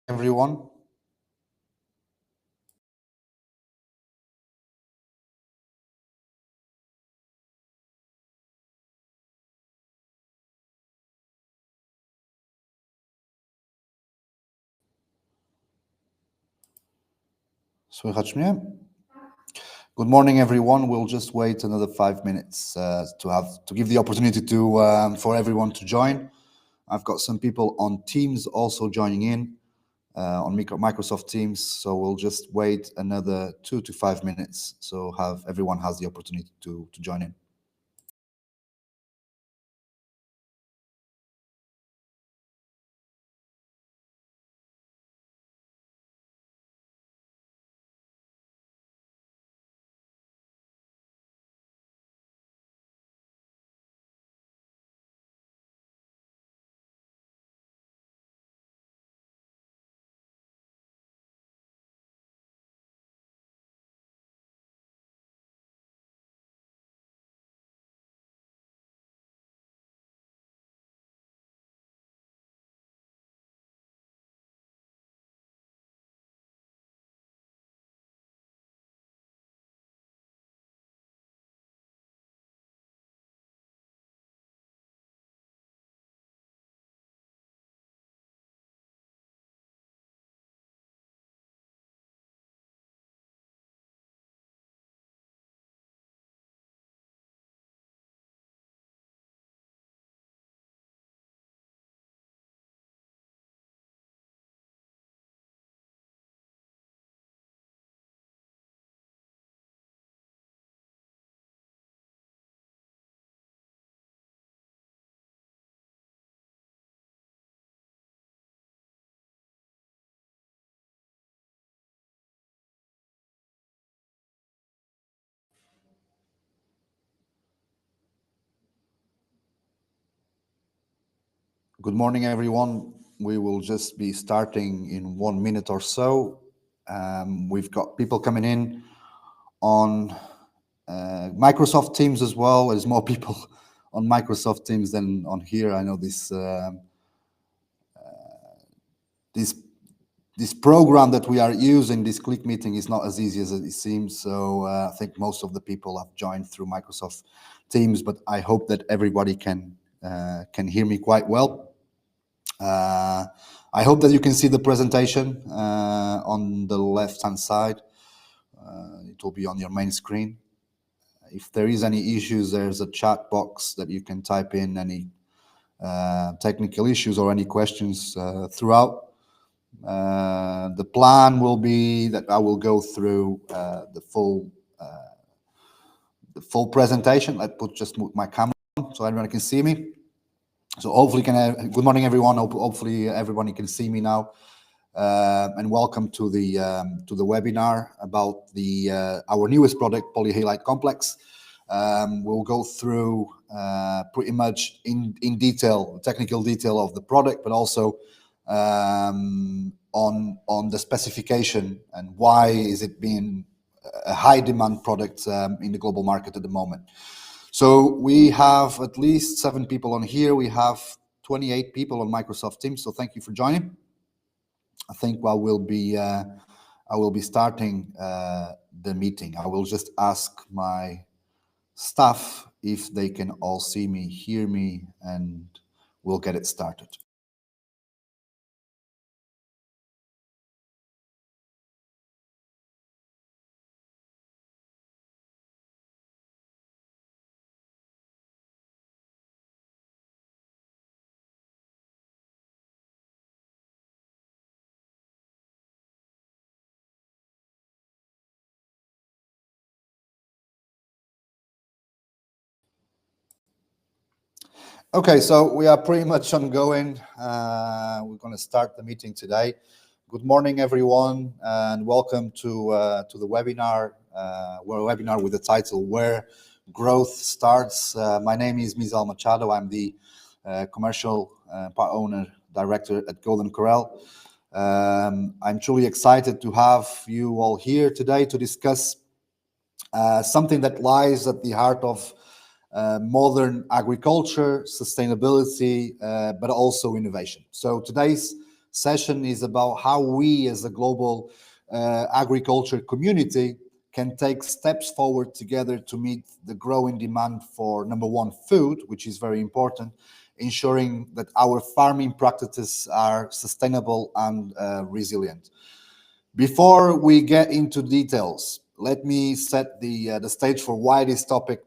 Everyone. Słychać mnie? Good morning, everyone. We'll just wait another 5 minutes to give the opportunity for everyone to join. I've got some people on Teams also joining in on Microsoft Teams, so we'll just wait another 2 to 5 minutes so everyone has the opportunity to join in. Good morning, everyone. We will just be starting in 1 minute or so. We've got people coming in on Microsoft Teams as well. There's more people on Microsoft Teams than on here. I know this program that we are using, this Click Meeting, is not as easy as it seems. So I think most of the people have joined through Microsoft Teams, but I hope that everybody can hear me quite well. I hope that you can see the presentation on the left-hand side. It will be on your main screen. If there is any issues, there's a chat box that you can type in any technical issues or any questions throughout. The plan will be that I will go through the full presentation. I just move my camera on so everyone can see me. So hopefully, good morning, everyone. Hopefully, everybody can see me now. And welcome to the webinar about our newest product, Polyhalite Complex. We'll go through pretty much in detail, technical detail of the product, but also on the specification and why is it being a high demand product in the global market at the moment. So we have at least 7 people on here. We have 28 people on Microsoft Teams. So thank you for joining. I think I will be starting the meeting. I will just ask my staff if they can all see me, hear me, and we'll get it started. Okay, so we are pretty much ongoing. We're going to start the meeting today. Good morning, everyone, and welcome to the webinar. We're a webinar with the title "Where Growth Starts." My name is Mizal Machado. I'm the commercial part owner director at Golden Corral. I'm truly excited to have you all here today to discuss something that lies at the heart of modern agriculture, sustainability, but also innovation. So today's session is about how we as a global agriculture community can take steps forward together to meet the growing demand for, number one, food, which is very important, ensuring that our farming practices are sustainable and resilient. Before we get into details, let me set the stage for why this topic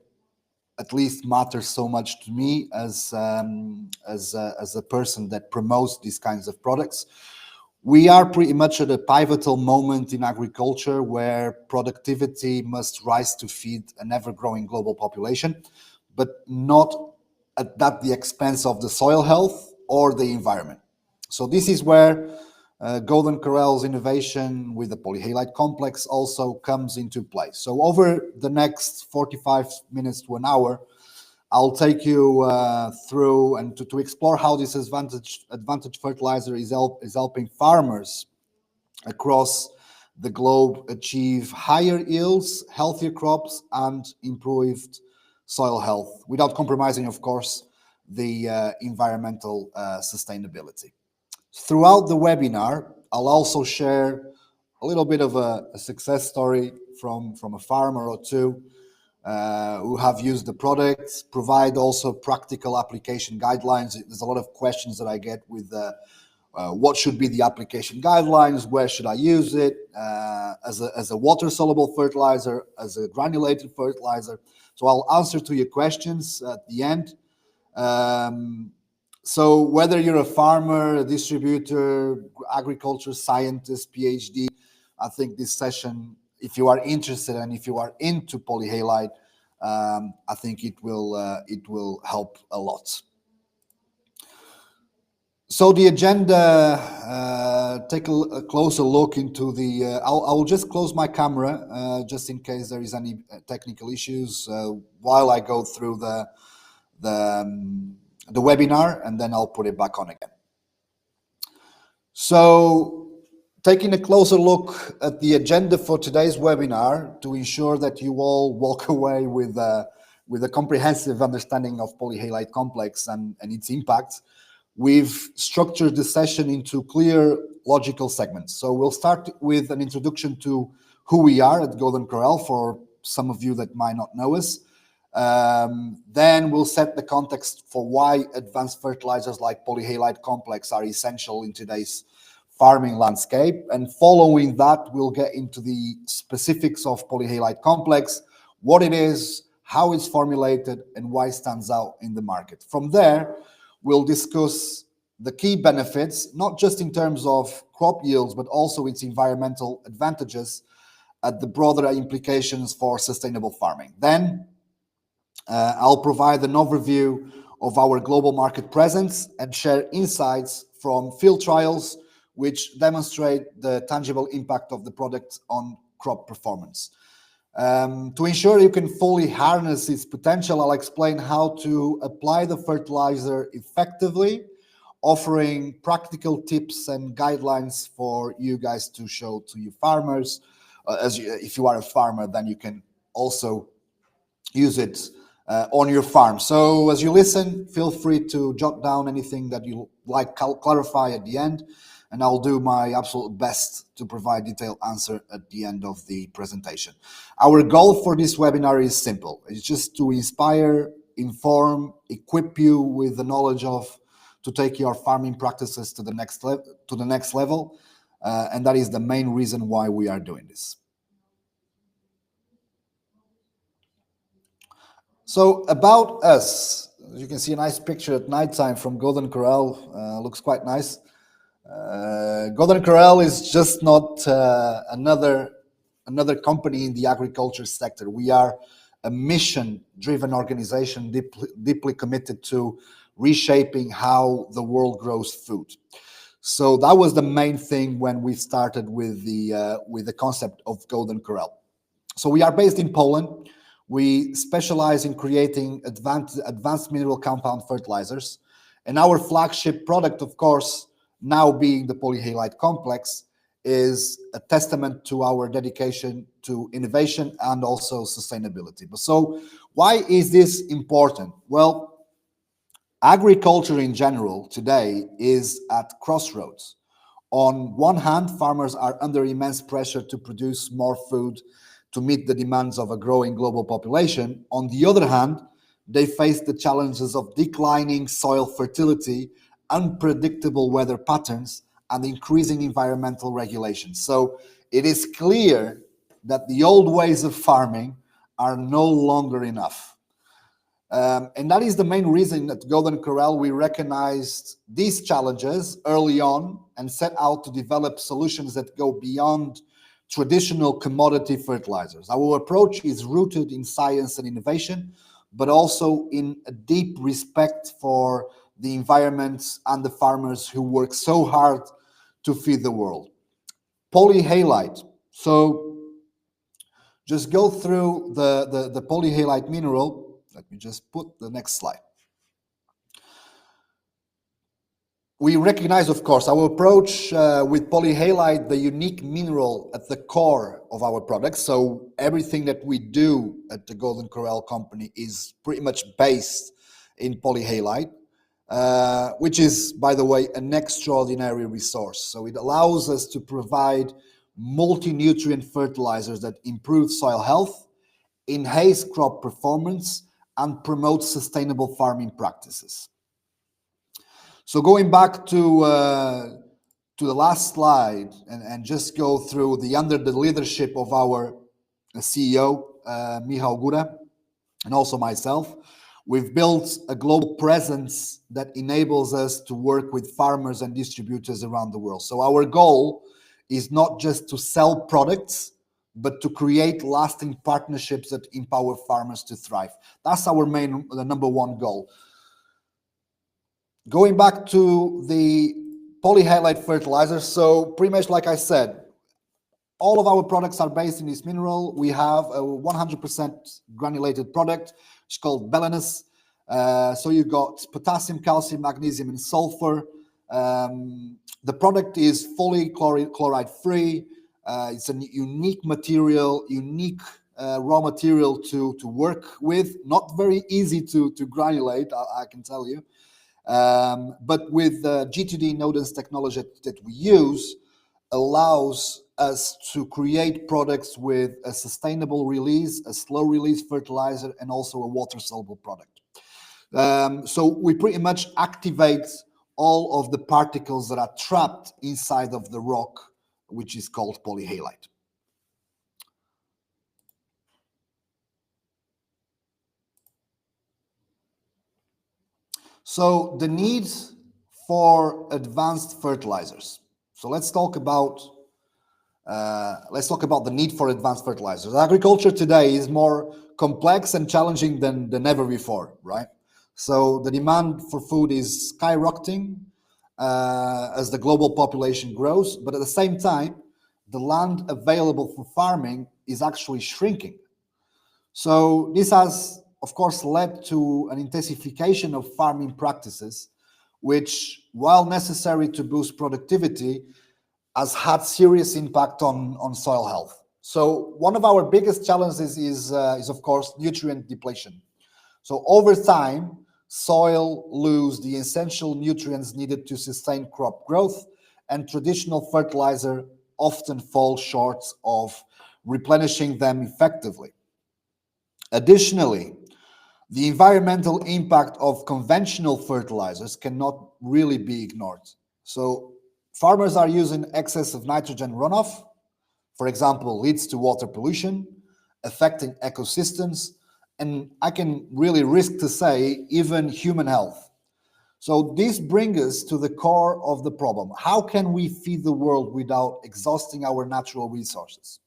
at least matters so much to me as a person that promotes these kinds of products. We are pretty much at a pivotal moment in agriculture where productivity must rise to feed an ever-growing global population, but not at the expense of the soil health or the environment. So this is where Golden Corral's innovation with the Polyhalite Complex also comes into play. So over the next 45 minutes to an hour, I'll take you through and to explore how this advantage fertilizer is helping farmers across the globe achieve higher yields, healthier crops, and improved soil health without compromising, of course, the environmental sustainability. Throughout the webinar, I'll also share a little bit of a success story from a farmer or two who have used the products, provide also practical application guidelines. There's a lot of questions that I get with what should be the application guidelines, where should I use it, as a water-soluble fertilizer, as a granulated fertilizer. So I'll answer to your questions at the end. So whether you're a farmer, a distributor, agriculture scientist, PhD, I think this session, if you are interested and if you are into polyhalite, I think it will help a lot. So the agenda, take a closer look into the. I'll just close my camera just in case there is any technical issues while I go through the webinar, and then I'll put it back on again. So taking a closer look at the agenda for today's webinar to ensure that you all walk away with a comprehensive understanding of Polyhalite Complex and its impact, we've structured the session into clear logical segments. So we'll start with an introduction to who we are at Golden Corral for some of you that might not know us. Then we'll set the context for why advanced fertilizers like Polyhalite Complex are essential in today's farming landscape. And following that, we'll get into the specifics of Polyhalite Complex, what it is, how it's formulated, and why it stands out in the market. From there, we'll discuss the key benefits, not just in terms of crop yields, but also its environmental advantages and the broader implications for sustainable farming. Then I'll provide an overview of our global market presence and share insights from field trials, which demonstrate the tangible impact of the product on crop performance. To ensure you can fully harness its potential, I'll explain how to apply the fertilizer effectively, offering practical tips and guidelines for you guys to show to your farmers. If you are a farmer, then you can also use it on your farm. So as you listen, feel free to jot down anything that you like clarify at the end, and I'll do my absolute best to provide detailed answer at the end of the presentation. Our goal for this webinar is simple. It's just to inspire, inform, equip you with the knowledge to take your farming practices to the next level, and that is the main reason why we are doing this. So about us, you can see a nice picture at nighttime from Golden Corral. Looks quite nice. Golden Corral is just not another company in the agriculture sector. We are a mission-driven organization deeply committed to reshaping how the world grows food. So that was the main thing when we started with the concept of Golden Corral. So we are based in Poland. We specialize in creating advanced mineral compound fertilizers. And our flagship product, of course, now being the Polyhalite Complex, is a testament to our dedication to innovation and also sustainability. But so why is this important? Well, agriculture in general today is at crossroads. On one hand, farmers are under immense pressure to produce more food to meet the demands of a growing global population. On the other hand, they face the challenges of declining soil fertility, unpredictable weather patterns, and increasing environmental regulations. So it is clear that the old ways of farming are no longer enough. And that is the main reason at Golden Corral we recognized these challenges early on and set out to develop solutions that go beyond traditional commodity fertilizers. Our approach is rooted in science and innovation, but also in a deep respect for the environment and the farmers who work so hard to feed the world. Polyhalite. So just go through the polyhalite mineral. Let me just put the next slide. We recognize, of course, our approach with polyhalite, the unique mineral at the core of our products. So everything that we do at the Golden Corral company is pretty much based in polyhalite, which is, by the way, an extraordinary resource. So it allows us to provide multi-nutrient fertilizers that improve soil health, enhance crop performance, and promote sustainable farming practices. So going back to the last slide and just go through under the leadership of our CEO, Michał Góra, and also myself, we've built a global presence that enables us to work with farmers and distributors around the world. So our goal is not just to sell products, but to create lasting partnerships that empower farmers to thrive. That's our the number one goal. Going back to the polyhalite fertilizer, so pretty much like I said, all of our products are based in this mineral. We have a 100% granulated product. It's called Belenus. So you've got potassium, calcium, magnesium, and sulfur. The product is fully chloride free. It's a unique material, unique raw material to work with. Not very easy to granulate, I can tell you. But with the G2D Nodens technology that we use, allows us to create products with a sustainable release, a slow release fertilizer, and also a water soluble product. So we pretty much activate all of the particles that are trapped inside of the rock, which is called polyhalite. So the need for advanced fertilizers. So let's talk about the need for advanced fertilizers. Agriculture today is more complex and challenging than ever before, right? So the demand for food is skyrocketing as the global population grows, but at the same time, the land available for farming is actually shrinking. So this has, of course, led to an intensification of farming practices, which, while necessary to boost productivity, has had serious impact on soil health. So one of our biggest challenges is of course, nutrient depletion. So over time, soil lose the essential nutrients needed to sustain crop growth, and traditional fertilizer often fall short of replenishing them effectively. Additionally, the environmental impact of conventional fertilizers cannot really be ignored. So farmers are using excess of nitrogen runoff, for example, leads to water pollution, affecting ecosystems, and I can really risk to say even human health. So this brings us to the core of the problem. How can we feed the world without exhausting our natural resources?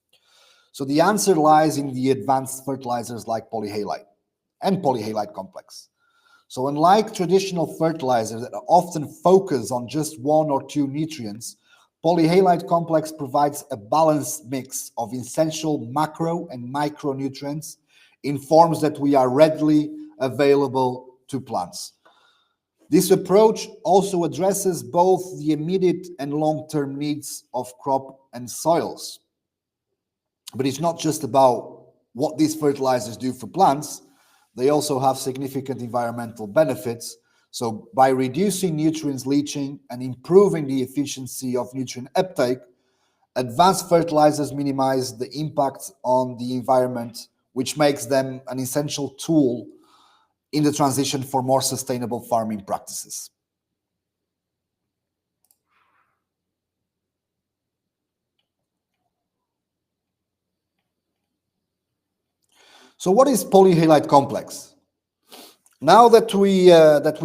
So the answer lies in the advanced fertilizers like polyhalite and Polyhalite Complex. So unlike traditional fertilizers that often focus on just one or two nutrients, Polyhalite Complex provides a balanced mix of essential macro and micronutrients in forms that we are readily available to plants. This approach also addresses both the immediate and long-term needs of crop and soils. But it's not just about what these fertilizers do for plants. They also have significant environmental benefits, So by reducing nutrients leaching and improving the efficiency of nutrient uptake, advanced fertilizers minimize the impact on the environment, which makes them an essential tool in the transition for more sustainable farming practices. So what is polyhalite complex? Now that we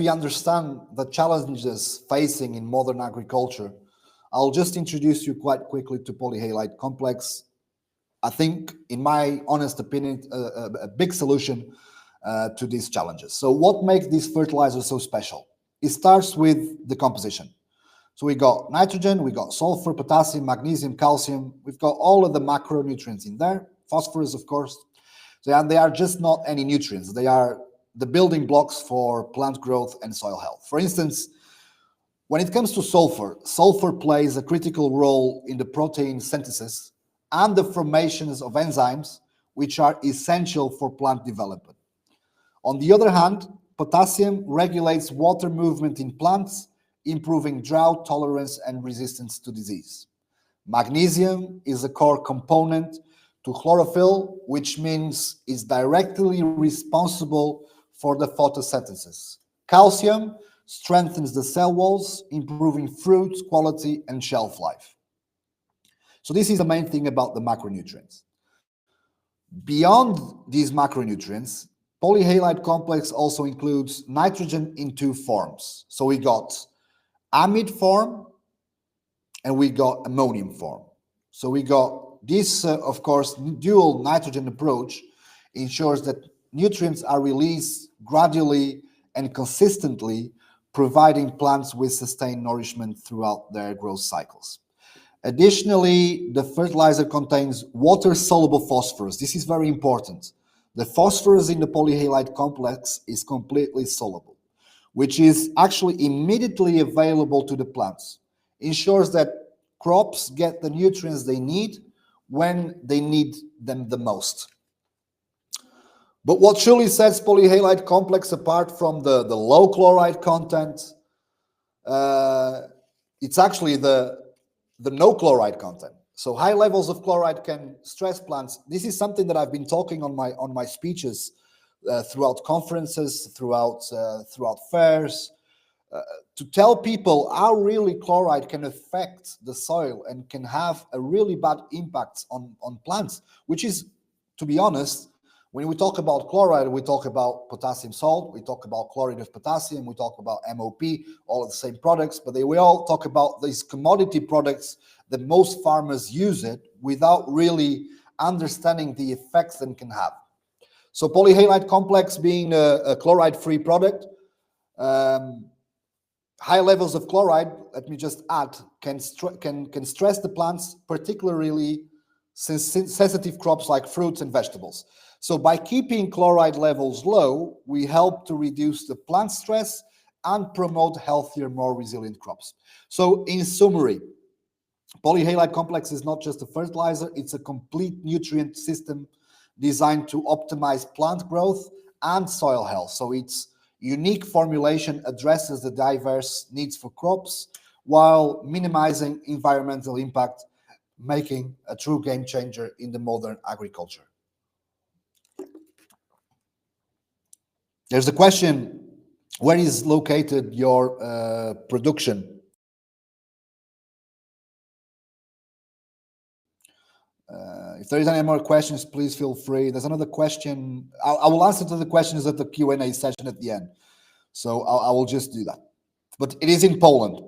understand the challenges facing in modern agriculture, I'll just introduce you quite quickly to polyhalite complex. I think, in my honest opinion, a big solution to these challenges. So what makes this fertilizer so special? It starts with the composition. So we got nitrogen, we got sulfur, potassium, magnesium, calcium. We've got all of the macronutrients in there, phosphorus, of course. So, and they are just not any nutrients. They are the building blocks for plant growth and soil health. For instance, when it comes to sulfur, sulfur plays a critical role in the protein synthesis and the formations of enzymes, which are essential for plant development. On the other hand, potassium regulates water movement in plants, improving drought tolerance and resistance to disease. Magnesium is a core component to chlorophyll, which means it's directly responsible for the photosynthesis. Calcium strengthens the cell walls, improving fruit quality and shelf life. So this is the main thing about the macronutrients. Beyond these macronutrients, polyhalite complex also includes nitrogen in two forms. So we got amide form and we got ammonium form. So we got this, of course, dual nitrogen approach ensures that nutrients are released gradually and consistently, providing plants with sustained nourishment throughout their growth cycles. Additionally, the fertilizer contains water-soluble phosphorus. This is very important. The phosphorus in the polyhalite complex is completely soluble, which is actually immediately available to the plants. Ensures that crops get the nutrients they need when they need them the most. But what truly sets polyhalite complex apart from the low chloride content, it's actually the no chloride content. So high levels of chloride can stress plants. This is something that I've been talking on my speeches throughout conferences, throughout fairs, to tell people how really chloride can affect the soil and can have a really bad impact on plants, which is, to be honest, when we talk about chloride, we talk about potassium salt, we talk about chloride of potassium, we talk about MOP, all of the same products, but we all talk about these commodity products that most farmers use it without really understanding the effects that it can have. So polyhalite complex being a chloride-free product, high levels of chloride, let me just add, can stress the plants, particularly sensitive crops like fruits and vegetables. So by keeping chloride levels low, we help to reduce the plant stress and promote healthier, more resilient crops. So in summary, polyhalite complex is not just a fertilizer, it's a complete nutrient system designed to optimize plant growth and soil health. So its unique formulation addresses the diverse needs for crops while minimizing environmental impact, making a true game changer in the modern agriculture. There's a question, where is located your production? If there is any more questions, please feel free. There's another question. I will answer to the questions at the Q&A session at the end. So I will just do that. But it is in Poland.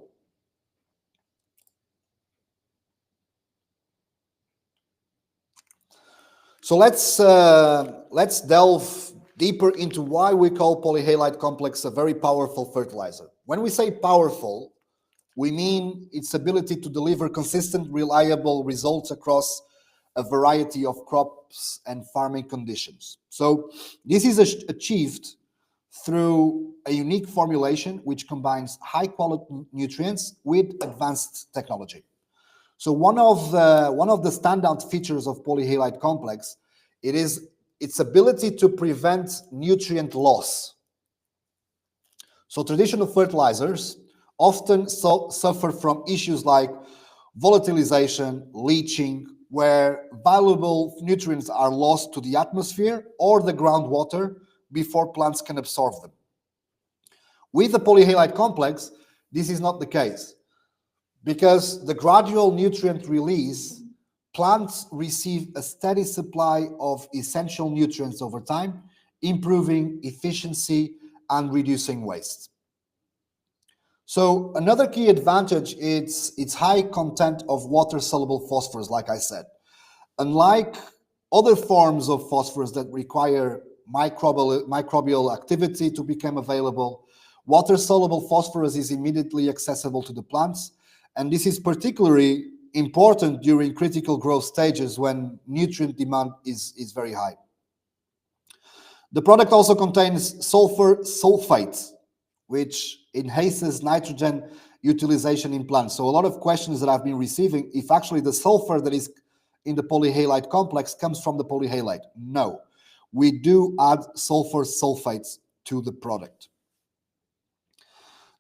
So let's delve deeper into why we call polyhalite complex a very powerful fertilizer. When we say powerful, we mean its ability to deliver consistent, reliable results across a variety of crops and farming conditions. So this is achieved through a unique formulation which combines high quality nutrients with advanced technology. So one of the standout features of polyhalite complex, it is its ability to prevent nutrient loss. So traditional fertilizers often suffer from issues like volatilization, leaching, where valuable nutrients are lost to the atmosphere or the groundwater before plants can absorb them. With the polyhalite complex, this is not the case. Because the gradual nutrient release, plants receive a steady supply of essential nutrients over time, improving efficiency and reducing waste. So another key advantage is its high content of water-soluble phosphorus, like I said. Unlike other forms of phosphorus that require microbial activity to become available, water-soluble phosphorus is immediately accessible to the plants, and this is particularly important during critical growth stages when nutrient demand is very high. The product also contains sulfur sulfate, which enhances nitrogen utilization in plants. So a lot of questions that I've been receiving, if actually the sulfur that is in the polyhalite complex comes from the polyhalite. No, we do add sulfur sulfates to the product.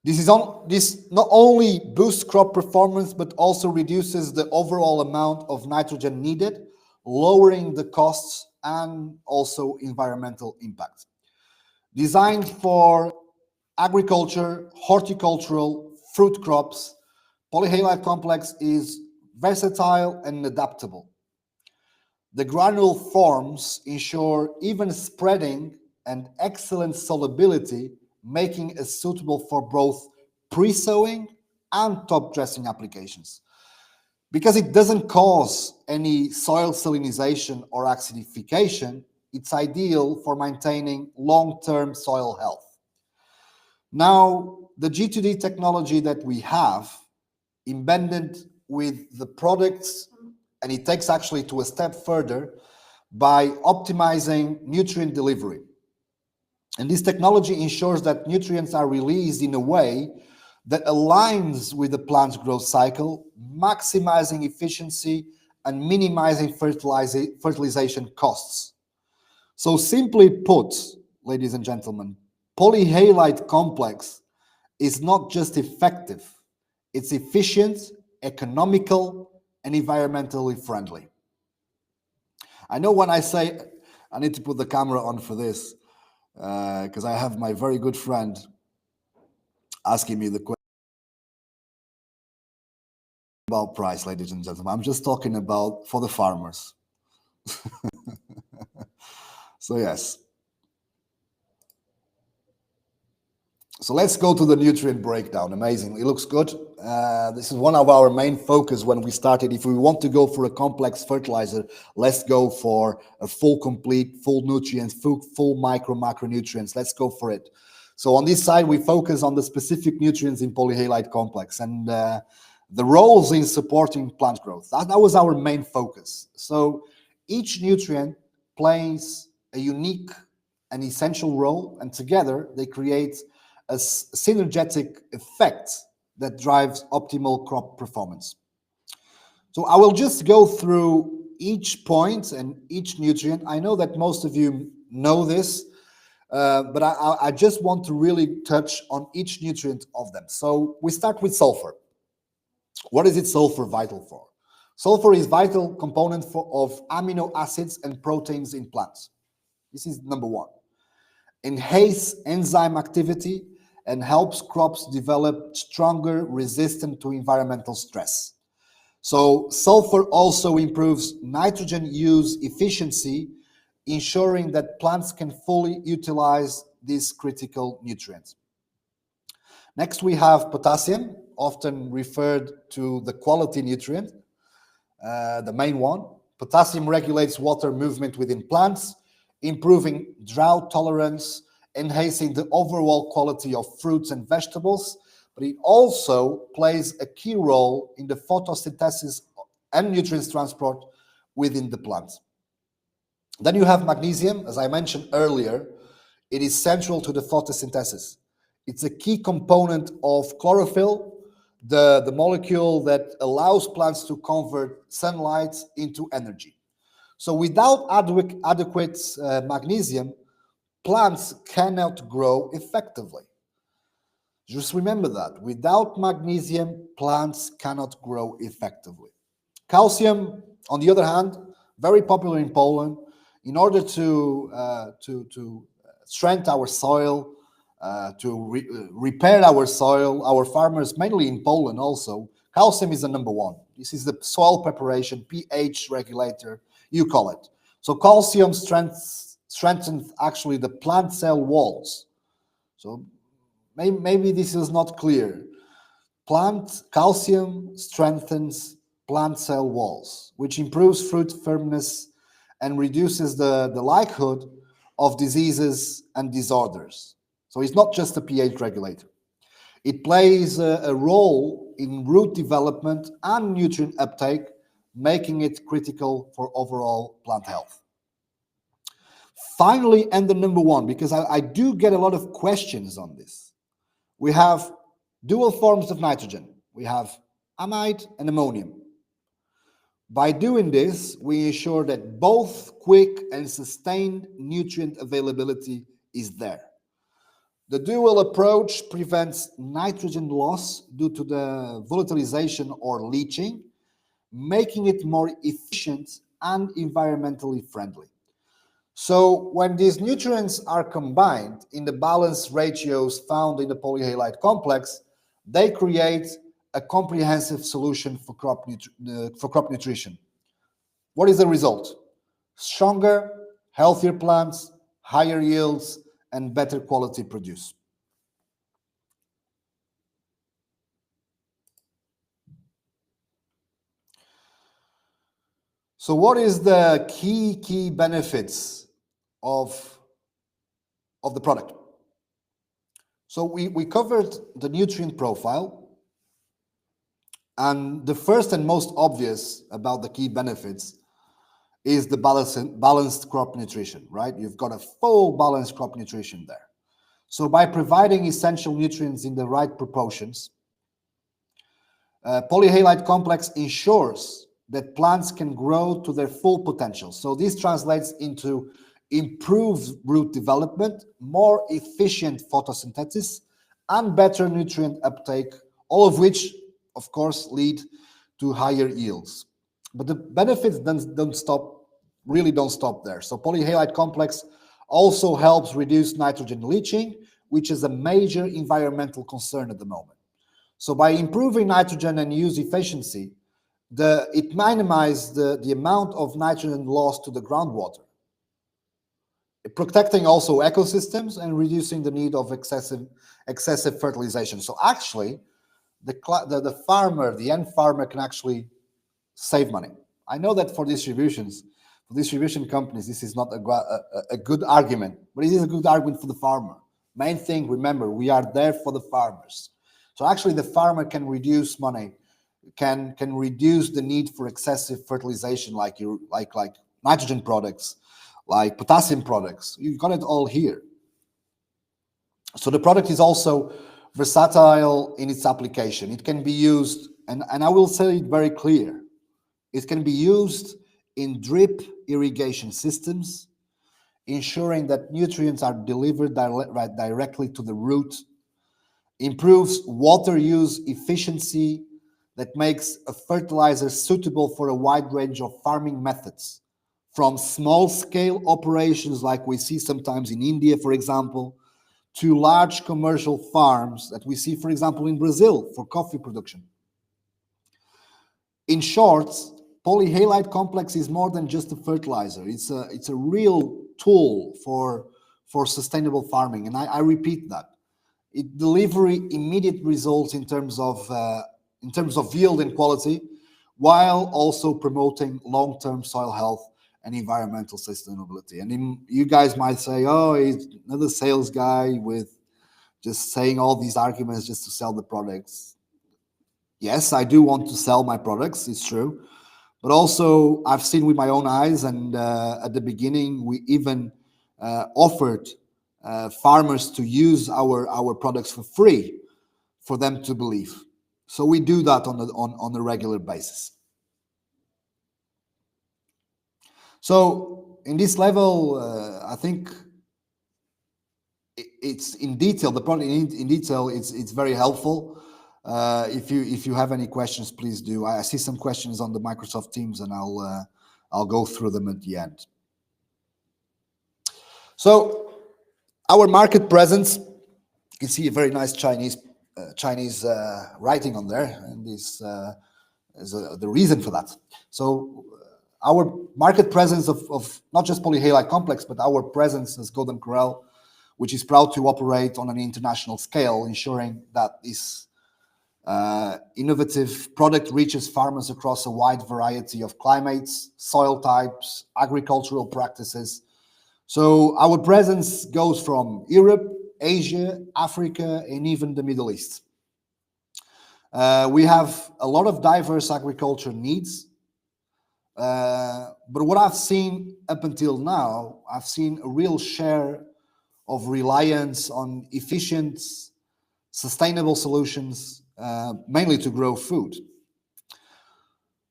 This not only boosts crop performance, but also reduces the overall amount of nitrogen needed, lowering the costs and also environmental impact. Designed for agriculture, horticultural, fruit crops, polyhalite complex is versatile and adaptable. The granule forms ensure even spreading and excellent solubility, making it suitable for both pre-sowing and top dressing applications. Because it doesn't cause any soil salinization or acidification, it's ideal for maintaining long-term soil health. Now, the G2D technology that we have embedded with the products, and it takes actually to a step further by optimizing nutrient delivery. And this technology ensures that nutrients are released in a way that aligns with the plant's growth cycle, maximizing efficiency and minimizing fertilization costs. So simply put, ladies and gentlemen, polyhalite complex is not just effective, it's efficient, economical, and environmentally friendly. I know when I say, I need to put the camera on for this, because I have my very good friend asking me the question about price, ladies and gentlemen. I'm just talking about for the farmers. So yes. So let's go to the nutrient breakdown. Amazing. It looks good. This is one of our main focus when we started. If we want to go for a complex fertilizer, let's go for a complete, full nutrients, full macronutrients. Let's go for it. So on this side, we focus on the specific nutrients in polyhalite complex and the roles in supporting plant growth. That was our main focus. So each nutrient plays a unique and essential role, and together they create a synergetic effect that drives optimal crop performance. So I will just go through each point and each nutrient. I know that most of you know this, but I just want to really touch on each nutrient of them. So we start with sulfur. What is sulfur vital for? Sulfur is vital component of amino acids and proteins in plants. This is number one. Enhance enzyme activity and helps crops develop stronger, resistant to environmental stress. So sulfur also improves nitrogen use efficiency, ensuring that plants can fully utilize this critical nutrient. Next, we have potassium, often referred to the quality nutrient, the main one. Potassium regulates water movement within plants, improving drought tolerance, enhancing the overall quality of fruits and vegetables, but it also plays a key role in the photosynthesis and nutrients transport within the plant. Then you have magnesium, as I mentioned earlier. It is central to the photosynthesis. It's a key component of chlorophyll, the molecule that allows plants to convert sunlight into energy. So without adequate magnesium, plants cannot grow effectively. Just remember that. Without magnesium, plants cannot grow effectively. Calcium, on the other hand, very popular in Poland. In order to strengthen our soil, repair our soil, our farmers, mainly in Poland also, calcium is the number one. This is the soil preparation, pH regulator, you call it. So calcium strengthens actually the plant cell walls. So maybe this is not clear. Calcium strengthens plant cell walls, which improves fruit firmness and reduces the likelihood of diseases and disorders. So it's not just a pH regulator. It plays a role in root development and nutrient uptake, making it critical for overall plant health. Finally, and the number one, because I do get a lot of questions on this, we have dual forms of nitrogen. We have amide and ammonium. By doing this, we ensure that both quick and sustained nutrient availability is there. The dual approach prevents nitrogen loss due to the volatilization or leaching, making it more efficient and environmentally friendly. So when these nutrients are combined in the balanced ratios found in the polyhalite complex, they create a comprehensive solution for crop nutrition. What is the result? Stronger, healthier plants, higher yields, and better quality produce. So what is the key benefits of the product? So we covered the nutrient profile, and the first and most obvious about the key benefits is the balanced crop nutrition, right? You've got a full balanced crop nutrition there. So by providing essential nutrients in the right proportions, Polyhalite Complex ensures that plants can grow to their full potential. So this translates into improved root development, more efficient photosynthesis, and better nutrient uptake, all of which, of course, lead to higher yields. But the benefits don't stop there. So Polyhalite Complex also helps reduce nitrogen leaching, which is a major environmental concern at the moment. So by improving nitrogen and use efficiency, it minimizes the amount of nitrogen lost to the groundwater, protecting also ecosystems and reducing the need of excessive fertilization. So actually, the farmer, the end farmer, can actually save money. I know that for distribution companies, this is not a good argument, but it is a good argument for the farmer. Main thing, remember, we are there for the farmers. So actually, the farmer can reduce money, can reduce the need for excessive fertilization, like nitrogen products, like potassium products. You've got it all here. So the product is also versatile in its application. It can be used, and I will say it very clear, it can be used in drip irrigation systems, ensuring that nutrients are delivered directly to the root, improves water use efficiency that makes a fertilizer suitable for a wide range of farming methods, from small-scale operations like we see sometimes in India, for example, to large commercial farms that we see, for example, in Brazil for coffee production. In short, Polyhalite Complex is more than just a fertilizer. It's a real tool for sustainable farming, and I repeat that. It delivers immediate results in terms of yield and quality, while also promoting long-term soil health and environmental sustainability. And you guys might say, "Oh, he's another sales guy with just saying all these arguments just to sell the products." Yes, I do want to sell my products. It's true. But also, I've seen with my own eyes, and at the beginning, we even offered farmers to use our products for free for them to believe. So we do that on a regular basis. So in this level, I think it's in detail. The product in detail. It's very helpful. If you have any questions, please do. I see some questions on the Microsoft Teams, and I'll go through them at the end. So our market presence, you can see a very nice Chinese writing on there, and this is the reason for that. So our market presence of not just Polyhalite Complex, but our presence as Golden Corral, which is proud to operate on an international scale, ensuring that this innovative product reaches farmers across a wide variety of climates, soil types, agricultural practices. So our presence goes from Europe, Asia, Africa, and even the Middle East. We have a lot of diverse agriculture needs. But what I've seen up until now, I've seen a real share of reliance on efficient, sustainable solutions, mainly to grow food.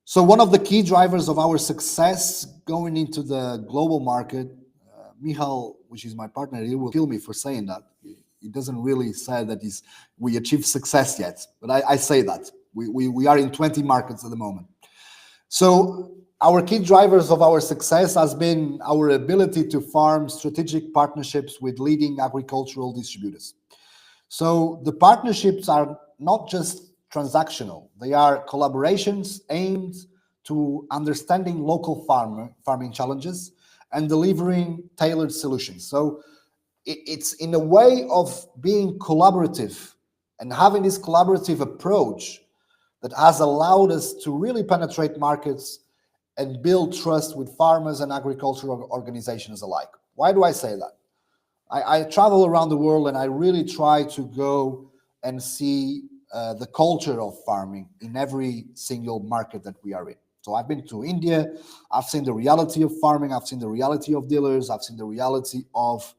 So one of the key drivers of our success going into the global market, Michal, which is my partner, he will kill me for saying that. He doesn't really say that we achieved success yet, but I say that. We are in 20 markets at the moment. So our key drivers of our success has been our ability to farm strategic partnerships with leading agricultural distributors. So the partnerships are not just transactional. They are collaborations aimed to understanding local farming challenges and delivering tailored solutions. So it's in a way of being collaborative and having this collaborative approach that has allowed us to really penetrate markets and build trust with farmers and agricultural organizations alike. Why do I say that? I travel around the world and I really try to go and see the culture of farming in every single market that we are in. So I've been to India, I've seen the reality of farming, I've seen the reality of dealers, I've seen the reality of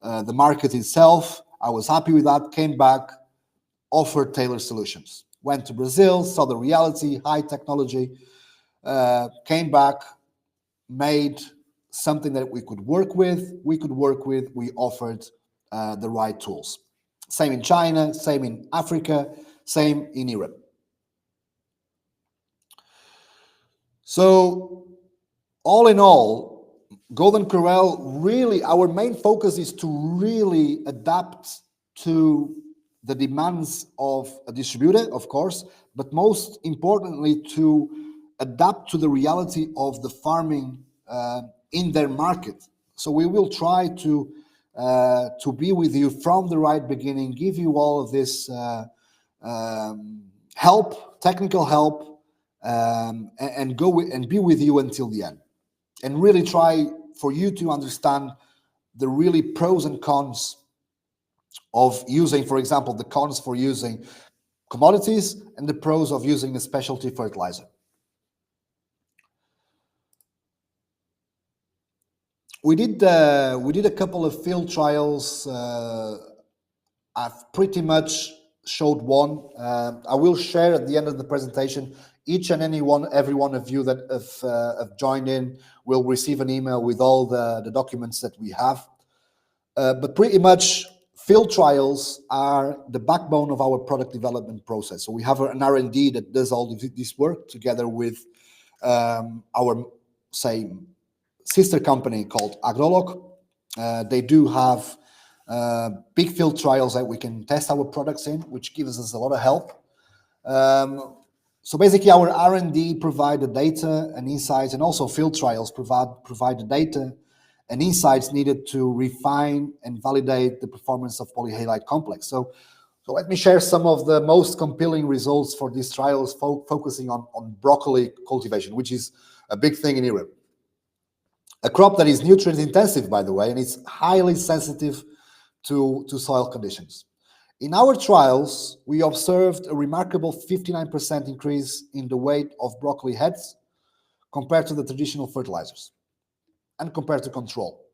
the market itself. I was happy with that, came back, offered tailored solutions. Went to Brazil, saw the reality, high technology, came back, made something that we could work with, we offered the right tools. Same in China, same in Africa, same in Europe. So all in all, Golden Corral, really, our main focus is to really adapt to the demands of a distributor, of course, but most importantly, to adapt to the reality of the farming in their market. So we will try to be with you from the right beginning, give you all of this help, technical help, and be with you until the end, and really try for you to understand the really pros and cons of using, for example, the cons for using commodities and the pros of using a specialty fertilizer. We did a couple of field trials. I've pretty much showed one. I will share at the end of the presentation. Each and every one of you that have joined in will receive an email with all the documents that we have. But pretty much field trials are the backbone of our product development process. So we have an R&D that does all this work together with our, say, sister company called Agrolog. They do have big field trials that we can test our products in, which gives us a lot of help. So basically, our R&D provide the data and insights, and also field trials provide the data and insights needed to refine and validate the performance of Polyhalite Complex. So let me share some of the most compelling results for these trials, focusing on broccoli cultivation, which is a big thing in Europe. A crop that is nutrient intensive, by the way, and it's highly sensitive to soil conditions. In our trials, we observed a remarkable 59% increase in the weight of broccoli heads compared to the traditional fertilizers and compared to control.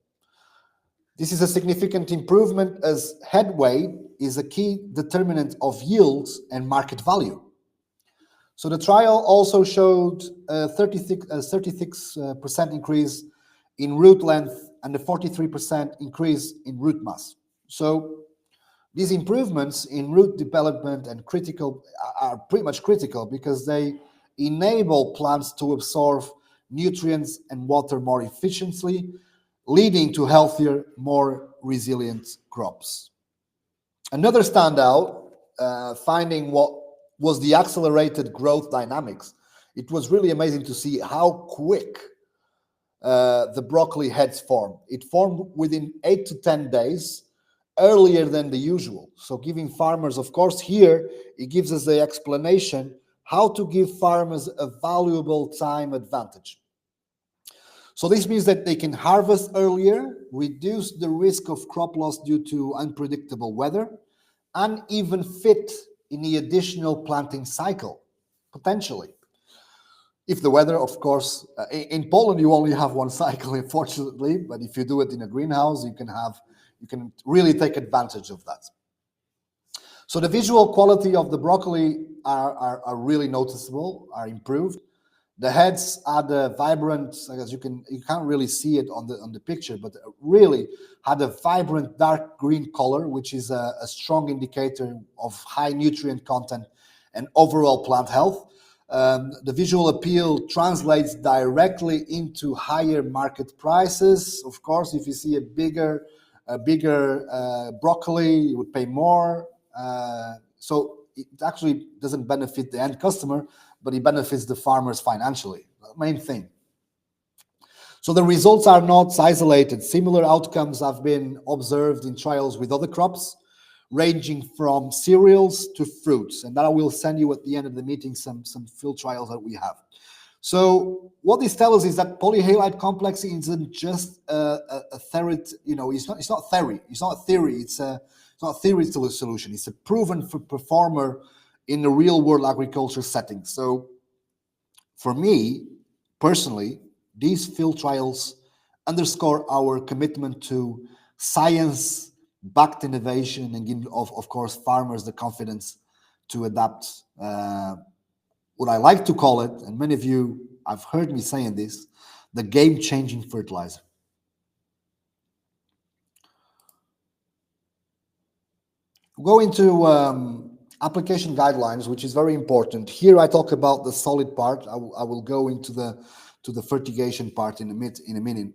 This is a significant improvement, as head weight is a key determinant of yields and market value. So the trial also showed a 36% increase in root length and a 43% increase in root mass. So these improvements in root development and critical are pretty much critical because they enable plants to absorb nutrients and water more efficiently, leading to healthier, more resilient crops. Another standout finding what was the accelerated growth dynamics. It was really amazing to see how quick the broccoli heads formed. It formed within 8 to 10 days, earlier than the usual. So giving farmers, of course, here, it gives us the explanation how to give farmers a valuable time advantage. So this means that they can harvest earlier, reduce the risk of crop loss due to unpredictable weather, and even fit in the additional planting cycle, potentially. If the weather, of course, in Poland, you only have one cycle, unfortunately, but if you do it in a greenhouse, you can really take advantage of that. So the visual quality of the broccoli are really noticeable, are improved. The heads had a vibrant, I guess you can't really see it on the picture, but really had a vibrant dark green color, which is a strong indicator of high nutrient content and overall plant health. The visual appeal translates directly into higher market prices. Of course, if you see a bigger broccoli, you would pay more. So it actually doesn't benefit the end customer, but it benefits the farmers financially. The main thing. So the results are not isolated. Similar outcomes have been observed in trials with other crops, ranging from cereals to fruits. And that I will send you at the end of the meeting some field trials that we have. So what this tells us is that polyhalite complex isn't just a theory, it's not theory. It's not a theory. It's not a theoretical solution. It's a proven performer in the real world agriculture setting. So for me, personally, these field trials underscore our commitment to science-backed innovation and give, of course, farmers the confidence to adapt what I like to call it, and many of you have heard me saying this, the game-changing fertilizer. Go into application guidelines, which is very important. Here I talk about the solid part. I will go into the fertigation part in a minute.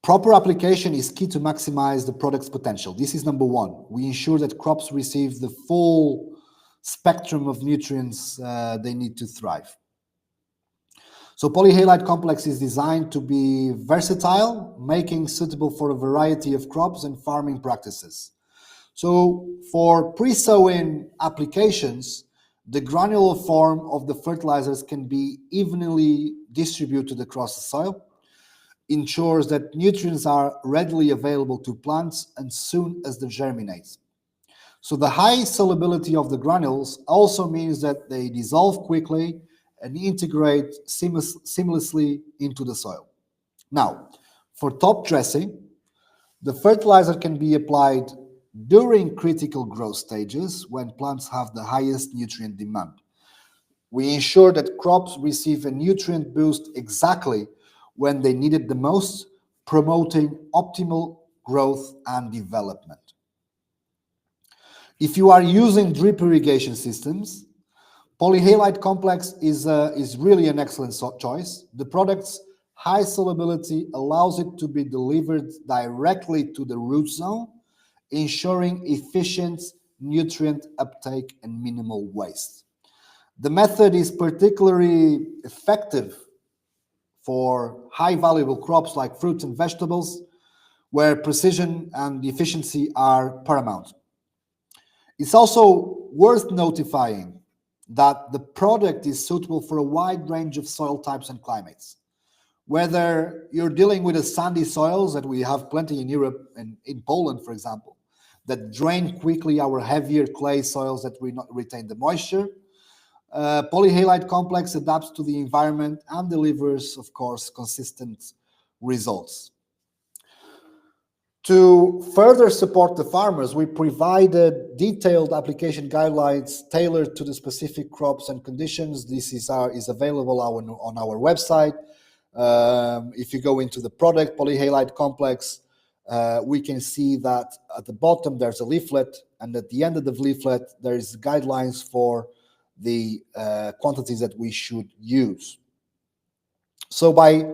Proper application is key to maximize the product's potential. This is number one. We ensure that crops receive the full spectrum of nutrients they need to thrive. So polyhalite complex is designed to be versatile, making suitable for a variety of crops and farming practices. So for pre-sowing applications, the granular form of the fertilizers can be evenly distributed across the soil, ensures that nutrients are readily available to plants as soon as they germinate. So the high solubility of the granules also means that they dissolve quickly and integrate seamlessly into the soil. Now, for top dressing, the fertilizer can be applied during critical growth stages when plants have the highest nutrient demand. We ensure that crops receive a nutrient boost exactly when they need it the most, promoting optimal growth and development. If you are using drip irrigation systems, polyhalite complex is really an excellent choice. The product's high solubility allows it to be delivered directly to the root zone, ensuring efficient nutrient uptake and minimal waste. The method is particularly effective for high valuable crops like fruits and vegetables, where precision and efficiency are paramount. It's also worth notifying that the product is suitable for a wide range of soil types and climates. Whether you're dealing with the sandy soils that we have plenty in Europe and in Poland, for example, that drain quickly our heavier clay soils that retain the moisture, polyhalite complex adapts to the environment and delivers, of course, consistent results. To further support the farmers, we provided detailed application guidelines tailored to the specific crops and conditions. This is available on our website. If you go into the product, polyhalite complex, we can see that at the bottom there's a leaflet, and at the end of the leaflet there is guidelines for the quantities that we should use. So by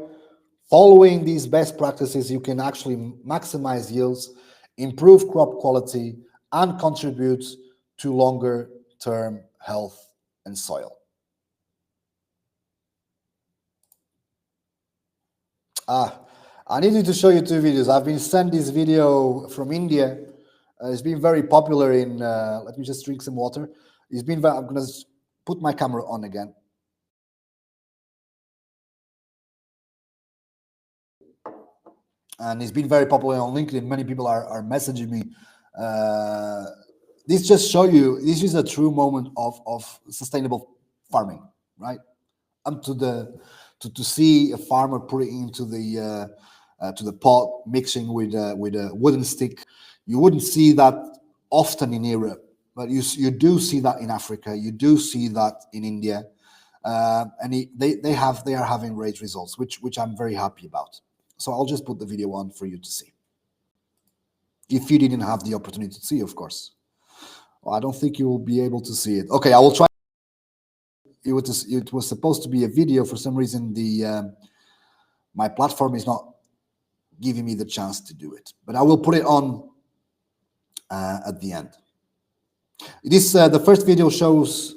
following these best practices, you can actually maximize yields, improve crop quality, and contribute to longer term health and soil. I needed to show you two videos. I've been sent this video from India. It's been very popular in, let me just drink some water. It's been, I'm going to put my camera on again. And it's been very popular on LinkedIn. Many people are messaging me. This just show you, this is a true moment of sustainable farming, right? To see a farmer put it into the pot, mixing with a wooden stick. You wouldn't see that often in Europe, but you do see that in Africa. You do see that in India, and they are having great results, which I'm very happy about. So I'll just put the video on for you to see. If you didn't have the opportunity to see, of course. Well, I don't think you will be able to see it. Okay, I will try. It was supposed to be a video. For some reason, my platform is not giving me the chance to do it. But I will put it on at the end. The first video shows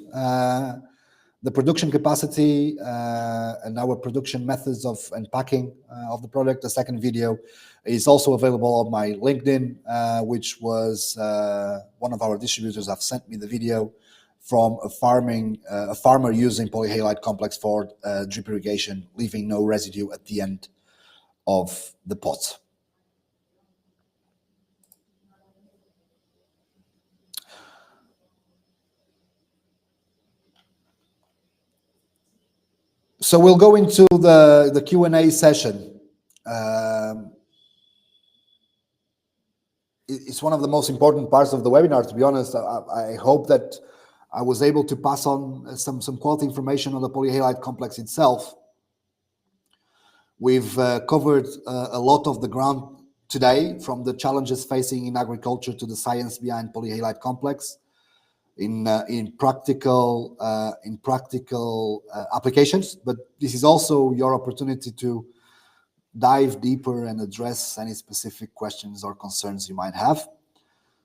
the production capacity and our production methods of unpacking of the product. The second video is also available on my LinkedIn, which was one of our distributors have sent me the video from a farmer using Polyhalite Complex for drip irrigation, leaving no residue at the end of the pot. So we'll go into the Q&A session. It's one of the most important parts of the webinar, to be honest. I hope that I was able to pass on some quality information on the Polyhalite Complex itself. We've covered a lot of the ground today, from the challenges facing in agriculture to the science behind Polyhalite Complex in practical applications. But this is also your opportunity to dive deeper and address any specific questions or concerns you might have.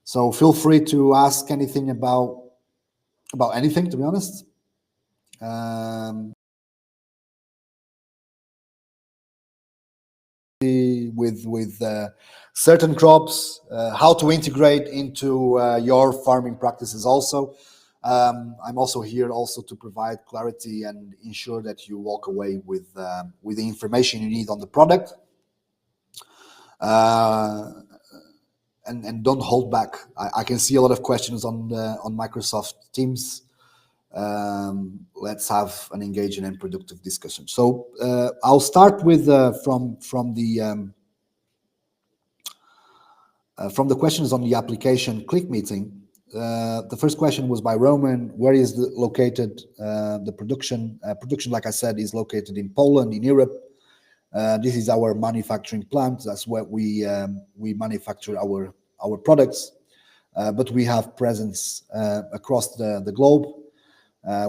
So feel free to ask anything about anything, to be honest. With certain crops, how to integrate into your farming practices also. I'm also here also to provide clarity and ensure that you walk away with the information you need on the product. And don't hold back. I can see a lot of questions on Microsoft Teams. Let's have an engaging and productive discussion. So I'll start with from the questions on the application click meeting. The first question was by Roman. Where is located the production? Production, like I said, is located in Poland, in Europe. This is our manufacturing plant. That's where we manufacture our products. But we have presence across the globe.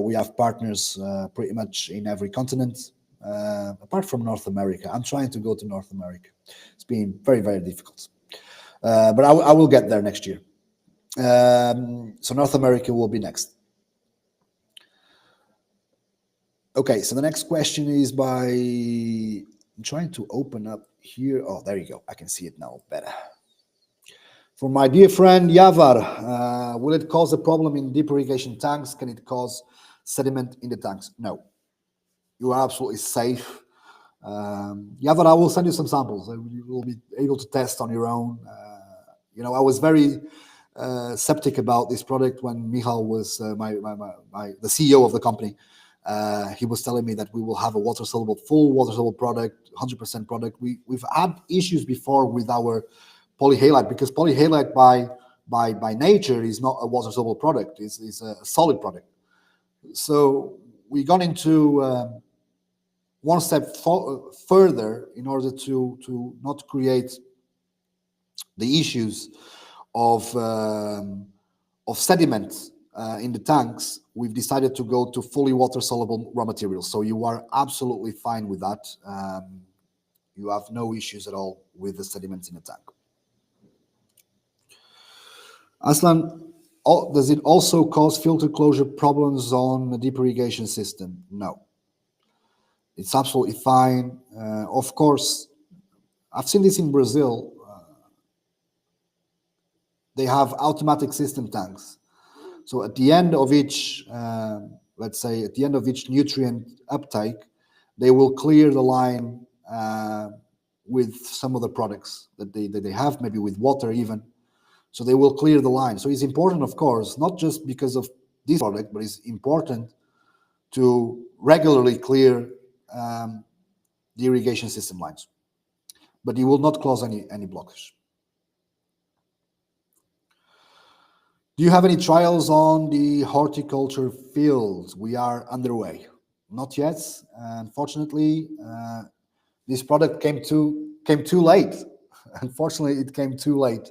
We have partners pretty much in every continent, apart from North America. I'm trying to go to North America. It's been very, very difficult. But I will get there next year. So North America will be next. Okay, so the next question is by, I'm trying to open up here. Oh, there you go. I can see it now better. For my dear friend Yavar, will it cause a problem in deep irrigation tanks? Can it cause sediment in the tanks? No, you are absolutely safe. Yavar, I will send you some samples. You will be able to test on your own. I was very skeptic about this product when Michal was the CEO of the company. He was telling me that we will have a full water soluble product, 100% product. We've had issues before with our Polyhalite, because Polyhalite by nature is not a water soluble product. It's a solid product. So we got into one step further in order to not create the issues of sediment in the tanks, we've decided to go to fully water-soluble raw materials. So you are absolutely fine with that. You have no issues at all with the sediments in the tank. Aslan, does it also cause filter closure problems on the deep irrigation system? No. It's absolutely fine. Of course, I've seen this in Brazil. They have automatic system tanks. So at the end of each, let's say, at the end of each nutrient uptake, they will clear the line with some of the products that they have, maybe with water even. So they will clear the line. So it's important, of course, not just because of this product, but it's important to regularly clear the irrigation system lines. But it will not cause any blockage. Do you have any trials on the horticulture fields? We are underway. Not yet. Unfortunately, this product came too late. Unfortunately, it came too late.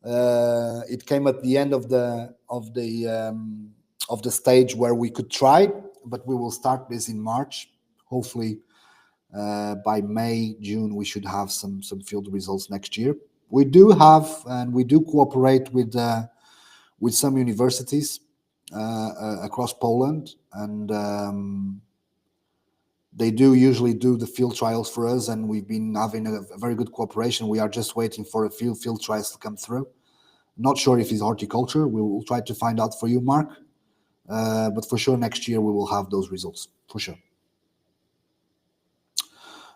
It came at the end of the stage where we could try, but we will start this in March. Hopefully, by May, June, we should have some field results next year. We do have, and we do cooperate with some universities across Poland, and they do usually do the field trials for us, and we've been having a very good cooperation. We are just waiting for a few field trials to come through. Not sure if it's horticulture. We will try to find out for you, Mark. But for sure, next year we will have those results, for sure.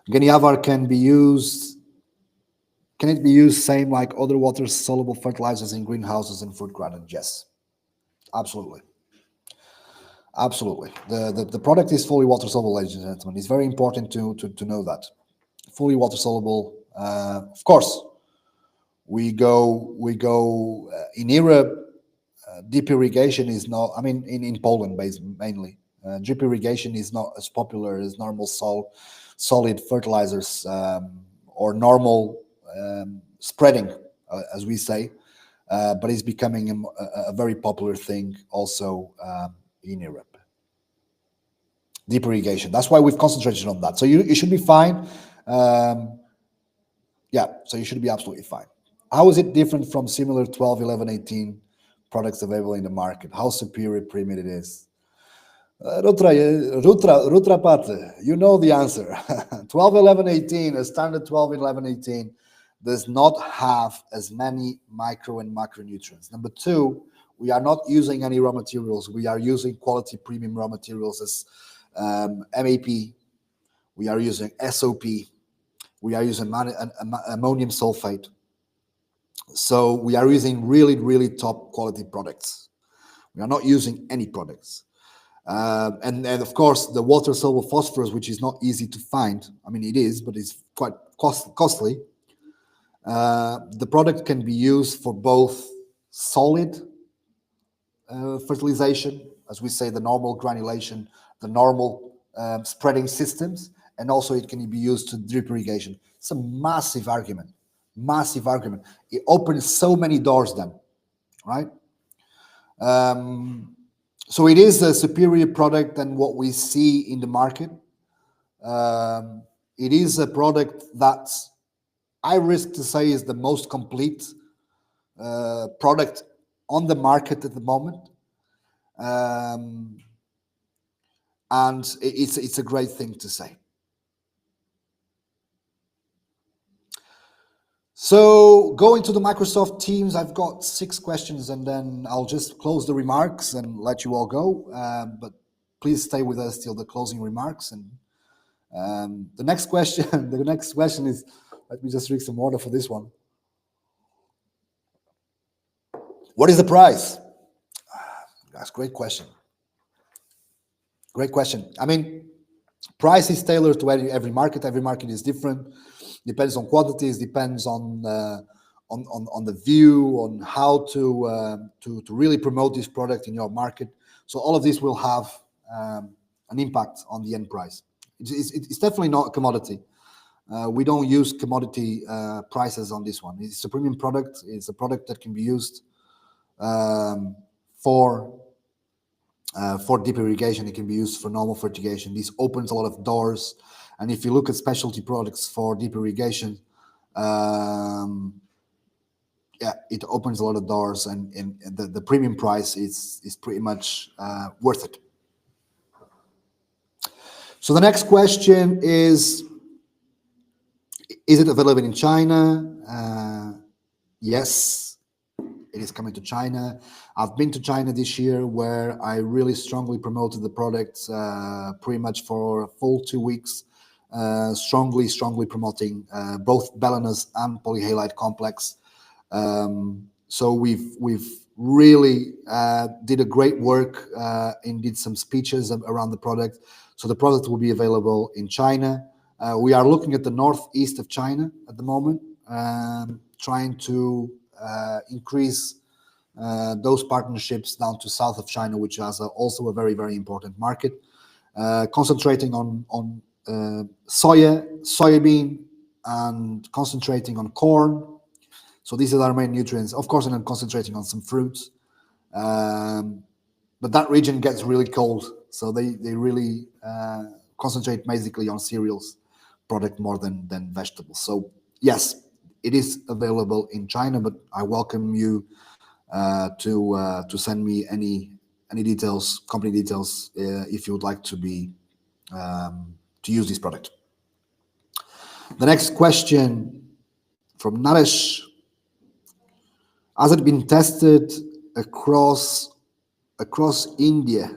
Geniavar can be used. Can it be used same like other water-soluble fertilizers in greenhouses and fruit gardens? Yes, absolutely. Absolutely. The product is fully water-soluble, ladies and gentlemen. It's very important to know that. Fully water-soluble. Of course, we go in Europe, deep irrigation is not, I mean, in Poland mainly, drip irrigation is not as popular as normal solid fertilizers or normal spreading, as we say, but it's becoming a very popular thing also in Europe. Deep irrigation. That's why we've concentrated on that. So you should be fine. Yeah, so you should be absolutely fine. How is it different from similar 12, 11, 18 products available in the market? How superior premium it is? Rutrapate, you know the answer. 12, 11, 18, a standard 12, 11, 18 does not have as many micro and macronutrients. Number two, we are not using any raw materials. We are using quality premium raw materials as MAP. We are using SOP. We are using ammonium sulfate. So we are using really, really top quality products. We are not using any products. And of course, the water-soluble phosphorus, which is not easy to find. I mean, it is, but it's quite costly. The product can be used for both solid fertilization, as we say, the normal granulation, the normal spreading systems, and also it can be used to drip irrigation. It's a massive argument. Massive argument. It opens so many doors then, right? So it is a superior product than what we see in the market. It is a product that I risk to say is the most complete product on the market at the moment. And it's a great thing to say. So going to the Microsoft Teams, I've got 6 questions, and then I'll just close the remarks and let you all go. But please stay with us till the closing remarks. And the next question is, let me just drink some water for this one. What is the price? That's a great question. Great question. I mean, price is tailored to every market. Every market is different. Depends on quantities. Depends on the view, on how to really promote this product in your market. So all of this will have an impact on the end price. It's definitely not a commodity. We don't use commodity prices on this one. It's a premium product. It's a product that can be used for deep irrigation. It can be used for normal fertigation. This opens a lot of doors. And if you look at specialty products for deep irrigation, it opens a lot of doors, and the premium price is pretty much worth it. So the next question is it available in China? Yes, it is coming to China. I've been to China this year, where I really strongly promoted the product pretty much for a full 2 weeks, strongly promoting both Belenus and Polyhalite Complex. So we've really did a great work and did some speeches around the product. So the product will be available in China. We are looking at the northeast of China at the moment, trying to increase those partnerships down to south of China, which has also a very, very important market, concentrating on soybean, and concentrating on corn. So these are our main nutrients. Of course, and I'm concentrating on some fruits. But that region gets really cold, so they really concentrate basically on cereals product more than vegetables. So yes, it is available in China, but I welcome you to send me any details, company details, if you would like to be to use this product. The next question from Naresh: has it been tested across India?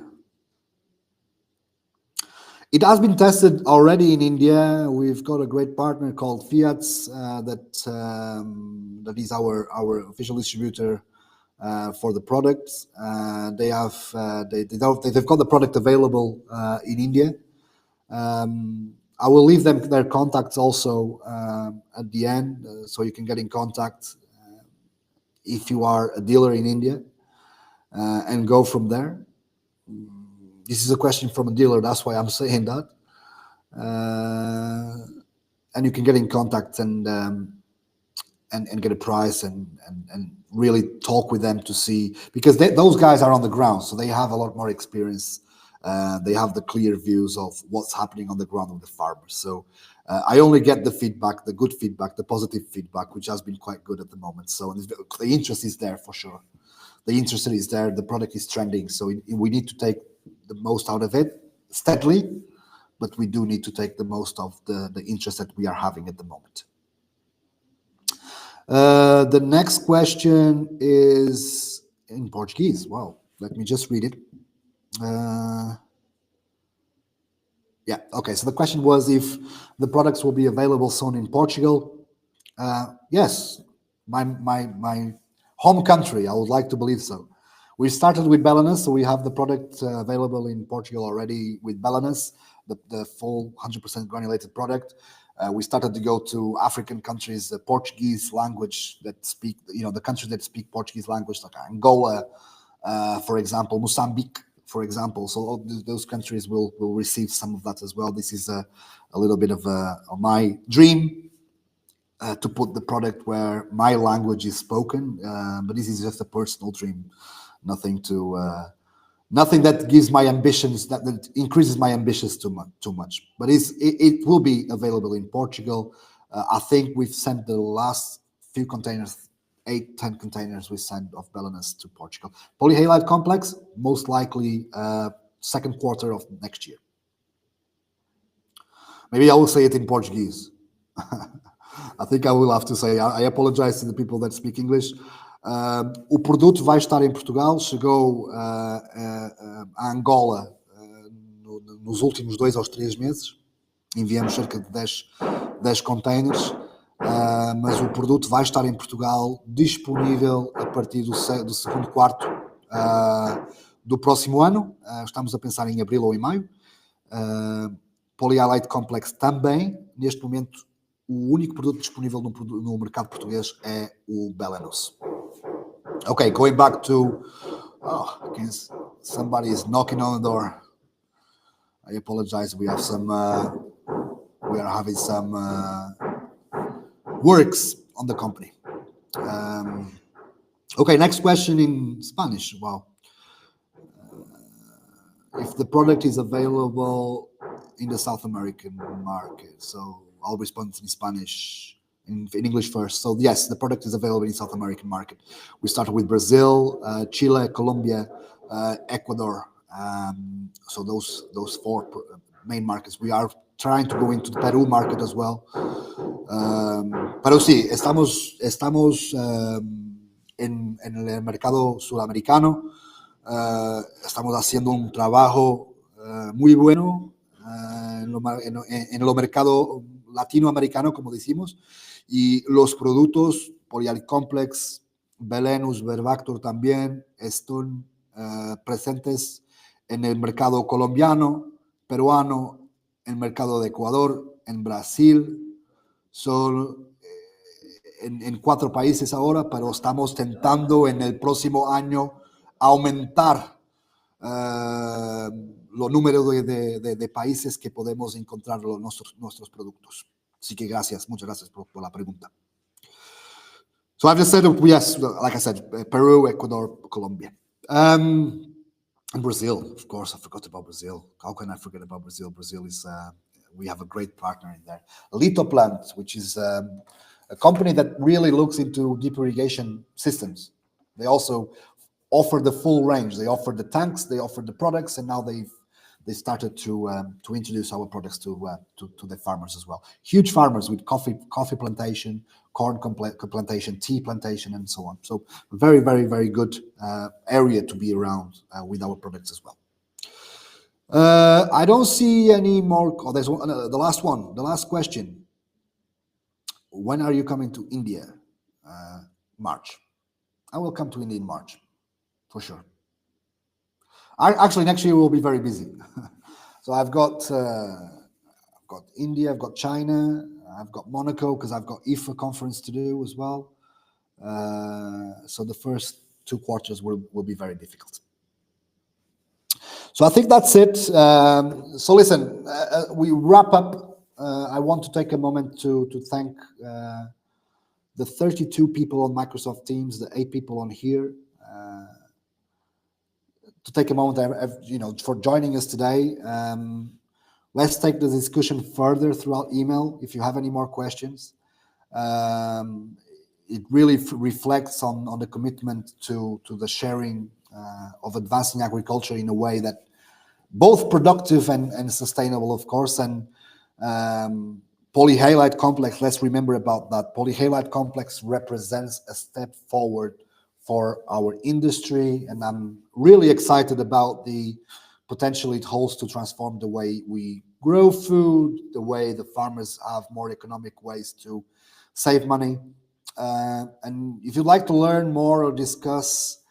It has been tested already in India. We've got a great partner called Fiats that is our official distributor for the products. They've got the product available in India. I will leave them their contacts also at the end, so you can get in contact if you are a dealer in India, and go from there. This is a question from a dealer, that's why I'm saying that. And you can get in contact and get a price and really talk with them to see, because those guys are on the ground, so they have a lot more experience. They have the clear views of what's happening on the ground with the farmers. So I only get the feedback, the good feedback, the positive feedback, which has been quite good at the moment. So the interest is there for sure. The interest is there. The product is trending. So we need to take the most out of it steadily, but we do need to take the most of the interest that we are having at the moment. The next question is in Portuguese. Wow, let me just read it. Yeah, okay. So the question was if the products will be available soon in Portugal. Yes, my home country. I would like to believe so. We started with Belenus, so we have the product available in Portugal already with Belenus, the full 100% granulated product. We started to go to African countries, the Portuguese language that speak, the countries that speak Portuguese language, like Angola, for example, Mozambique, for example. So all those countries will receive some of that as well. This is a little bit of my dream, to put the product where my language is spoken. But this is just a personal dream, nothing that gives my ambitions, that increases my ambitions too much. But it will be available in Portugal. I think we've sent the last few containers, 8-10 containers we sent of Belenus to Portugal. Polyhalite Complex, most likely second quarter of next year. Maybe I will say it in Portuguese. I think I will have to say, I apologize to the people that speak English. O produto vai estar em Portugal, chegou a Angola nos últimos 2 ou 3 meses, enviamos cerca de 10 containers, mas o produto vai estar em Portugal disponível a partir do segundo quarto do próximo ano. Estamos a pensar em abril ou em maio. Polyhalite Complex também. Neste momento, o único produto disponível no mercado português é o Belenus. Okay, going back to, somebody is knocking on the door. I apologize. We have some we are having some works on the company. Okay, next question in Spanish. Wow. If the product is available in the South American market. So I'll respond in Spanish, in English first. So yes, the product is available in South American market. We started with Brazil, Chile, Colombia, Ecuador. So those four main markets. We are trying to go into the Peru market as well. Pero sí, estamos en el mercado sudamericano. Estamos haciendo un trabajo muy bueno en lo mercado latinoamericano, como decimos, y los productos Polyhalite Complex, Belenus, Verbactor también están presentes en el mercado colombiano, peruano, en el mercado de Ecuador, en Brasil. Son en 4 países ahora, pero estamos tentando en el próximo año aumentar los números de países que podemos encontrar nuestros productos. Así que muchas gracias por la pregunta. So I've just said, yes, like I said, Peru, Ecuador, Colombia. And Brazil, of course, I forgot about Brazil. How can I forget about Brazil? Brazil is, we have a great partner in there. Litoplant, which is a company that really looks into deep irrigation systems. They also offer the full range. They offer the tanks, they offer the products, and now they started to introduce our products to the farmers as well. Huge farmers with coffee plantation, corn plantation, tea plantation, and so on. So very, very, very good area to be around with our products as well. I don't see any more. Oh, there's one, the last question. When are you coming to India? March. I will come to India in March, for sure. Actually, next year we'll be very busy. So I've got India, I've got China, I've got Monaco, because I've got IFA conference to do as well. So the first 2 quarters will be very difficult. So I think that's it. So listen, we wrap up. I want to take a moment to thank the 32 people on Microsoft Teams, the 8 people on here, to take a moment, for joining us today. Let's take the discussion further throughout email. If you have any more questions, it really reflects on the commitment to the sharing of advancing agriculture in a way that both productive and sustainable, of course. And Polyhalite Complex, let's remember about that. Polyhalite Complex represents a step forward for our industry, and I'm really excited about the potential it holds to transform the way we grow food, the way the farmers have more economic ways to save money. And if you'd like to learn more or discuss,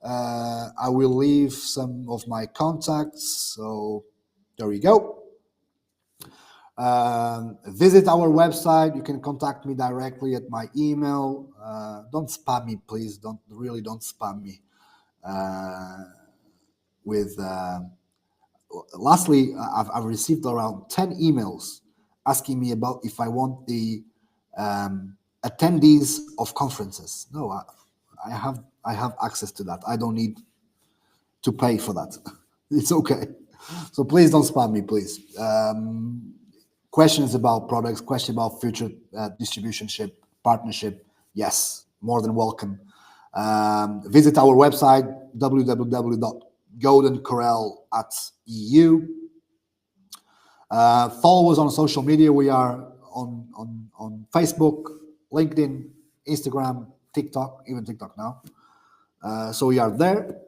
I will leave some of my contacts. So there you go. Visit our website. You can contact me directly at my email. Don't spam me, please. Don't spam me. Lastly, I've received around 10 emails asking me about if I want the attendees of conferences. No, I have access to that. I don't need to pay for that. It's okay. So please don't spam me, please. Questions about products, questions about future distributionship, partnership, yes, more than welcome. Visit our website, www.goldencorral.eu. Follow us on social media. We are on Facebook, LinkedIn, Instagram, TikTok, even TikTok now. So we are there.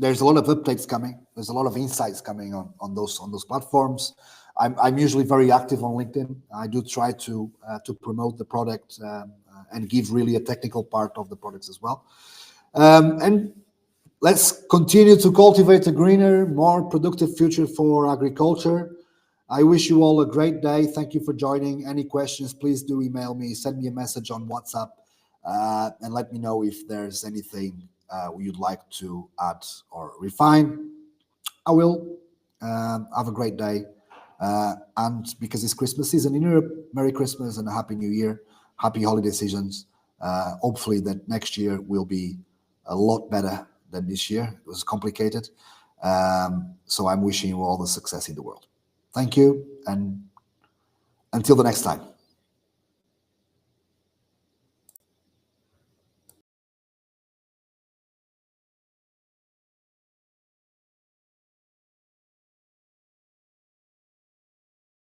There's a lot of updates coming. There's a lot of insights coming on those platforms. I'm usually very active on LinkedIn. I do try to promote the product and give really a technical part of the products as well. And let's continue to cultivate a greener, more productive future for agriculture. I wish you all a great day. Thank you for joining. Any questions, please do email me, send me a message on WhatsApp, and let me know if there's anything you'd like to add or refine. I will. Have a great day. And because it's Christmas season in Europe, Merry Christmas and a Happy New Year, happy holiday seasons. Hopefully that next year will be a lot better than this year. It was complicated. So I'm wishing you all the success in the world. Thank you, and until the next time.